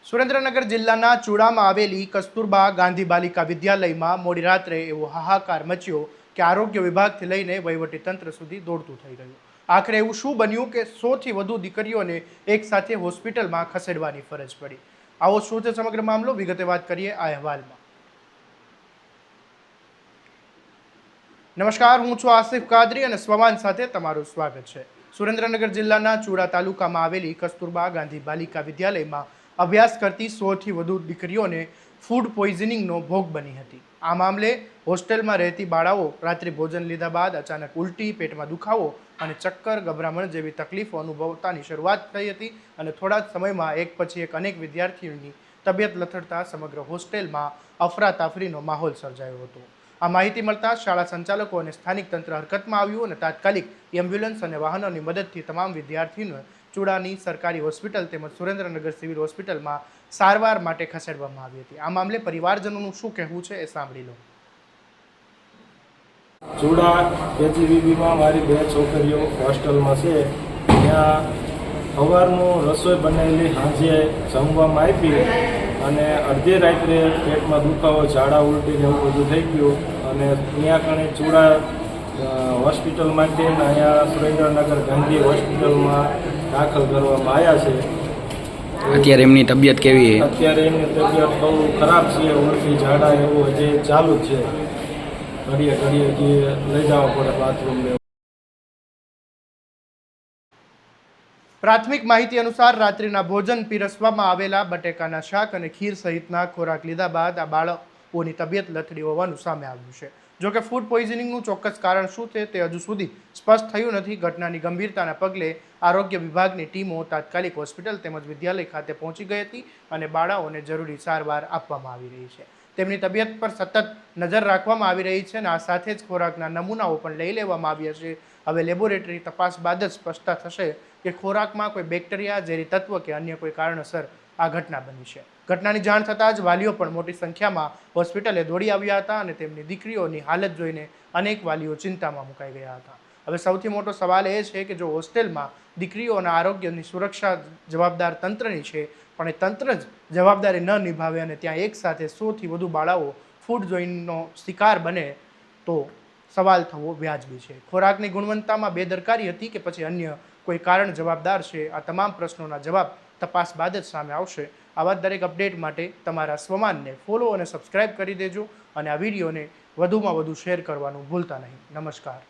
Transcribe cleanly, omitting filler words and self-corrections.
સુરેન્દ્રનગર જિલ્લાના ચૂડામાં આવેલી કસ્તુરબા ગાંધી બાલિકા વિદ્યાલયમાં મોડી રાત્રે એવો હાહાકાર મચ્યો કે આરોગ્ય વિભાગથી લઈને વહીવટીતંત્ર સુધી દોડતું થઈ ગયું। આખરે એવું શું બન્યું કે 100થી વધુ દીકરીઓને એકસાથે હોસ્પિટલમાં ખસેડવાની ફરજ પડી? આવો શું છે સમગ્ર મામલો, વિગતે વાત કરીએ આ અહેવાલમાં। નમસ્કાર, હું છું આસિફ કાદરી અને સ્વમાન સાથે તમારું સ્વાગત છે। સુરેન્દ્રનગર જિલ્લાના ચૂડા તાલુકામાં આવેલી કસ્તુરબા ગાંધી બાલિકા વિદ્યાલયમાં અભ્યાસ કરતી 100થી વધુ દીકરીઓને ફૂડ પોઈઝનિંગનો ભોગ બની હતી। આ મામલે હોસ્ટેલમાં રહેતી બાળાઓ રાત્રિ ભોજન લીધા બાદ અચાનક ઉલટી, પેટમાં દુખાવો અને ચક્કર, ગભરામણ જેવી તકલીફો અનુભવતાની શરૂઆત થઈ હતી અને થોડા જ સમયમાં એક પછી એક અનેક વિદ્યાર્થીઓની તબિયત લથડતા સમગ્ર હોસ્ટેલમાં અફરાતફરીનો માહોલ સર્જાયો હતો। આ માહિતી મળતા શાળા સંચાલકો અને સ્થાનિક તંત્ર હરકતમાં આવ્યું અને તાત્કાલિક એમ્બ્યુલન્સ અને વાહનોની મદદથી તમામ વિદ્યાર્થીઓને ચૂડાની સરકારી હોસ્પિટલ તેમજ સુરેન્દ્રનગર સિવિલ હોસ્પિટલમાં સારવાર માટે ખસેડવામાં આવી હતી। આ મામલે પરિવારજનોનું શું કહેવું છે એ સાંભળી લો। ચૂડા કેજીવીબીમાં મારી 2 છોકરીઓ હોસ્ટેલમાં છે। ત્યાં સવારનું રસોઈ બનાવેલી સાંજે જમવામાં આપી અને અડધી રાત્રે પેટમાં દુખાવો, ઝાડા, ઉલટી ને એવું બધું થઈ ગયું અને ત્યાં કણે ચૂડા હોસ્પિટલમાંથી અહીંયા સુરેન્દ્રનગર ગાંધી હોસ્પિટલમાં દાખલ કરવામાં આવ્યા છે। અત્યારે એમની તબિયત કેવી છે? અત્યારે એમની તબિયત બહુ ખરાબ છે, ઉલટી, ઝાડા એવું હજી ચાલુ જ છે। ઘડીએ ઘડીએ લઈ જવા પડે બાથરૂમ ને। પ્રાથમિક માહિતી અનુસાર રાત્રિના ભોજન પીરસવામાં આવેલા બટેકાના શાક અને ખીર સહિતના ખોરાક લીધા બાદ આ બાળકોની તબિયત લથડી હોવાનું સામે આવ્યું છે। જોકે ફૂડ પોઈઝનિંગનું ચોક્કસ કારણ શું છે તે હજુ સુધી સ્પષ્ટ થયું નથી। ઘટનાની ગંભીરતાના પગલે આરોગ્ય વિભાગની ટીમો તાત્કાલિક હોસ્પિટલ તેમજ વિદ્યાલય ખાતે પહોંચી ગઈ હતી અને બાળાઓને જરૂરી સારવાર આપવામાં આવી રહી છે। તેમની તબિયત પર સતત નજર રાખવામાં આવી રહી છે અને આ સાથે જ ખોરાકના નમૂનાઓ પણ લઈ લેવામાં આવ્યા છે। હવે લેબોરેટરી તપાસ બાદ જ સ્પષ્ટતા થશે કે ખોરાકમાં કોઈ બેક્ટેરિયા, ઝેરી તત્વ કે અન્ય કોઈ કારણસર આ ઘટના બની છે। ઘટનાની જાણ થતાં જ વાલીઓ પણ મોટી સંખ્યામાં હોસ્પિટલે દોડી આવ્યા હતા અને તેમની દીકરીઓની હાલત જોઈને અનેક વાલીઓ ચિંતામાં મુકાઈ ગયા હતા। હવે સૌથી મોટો સવાલ એ છે કે જો હોસ્ટેલમાં દીકરીઓના આરોગ્યની સુરક્ષા જવાબદાર તંત્રની છે, પણ એ તંત્ર જ જવાબદારી ન નિભાવે અને ત્યાં એક સાથે 100થી વધુ બાળાઓ ફૂડ પોઈઝનિંગનો શિકાર બને તો સવાલ થવો વ્યાજબી છે। ખોરાકની ગુણવત્તામાં બેદરકારી હતી કે પછી અન્ય કોઈ કારણ જવાબદાર છે? આ તમામ પ્રશ્નોના જવાબ તપાસ બાદ જ સામે આવશે। આવા દરેક અપડેટ માટે તમારા સ્વમાનને ફોલો અને સબસ્ક્રાઇબ કરી દેજો અને આ વિડીયોને વધુમાં વધુ શેર કરવાનું ભૂલતા નહીં। નમસ્કાર।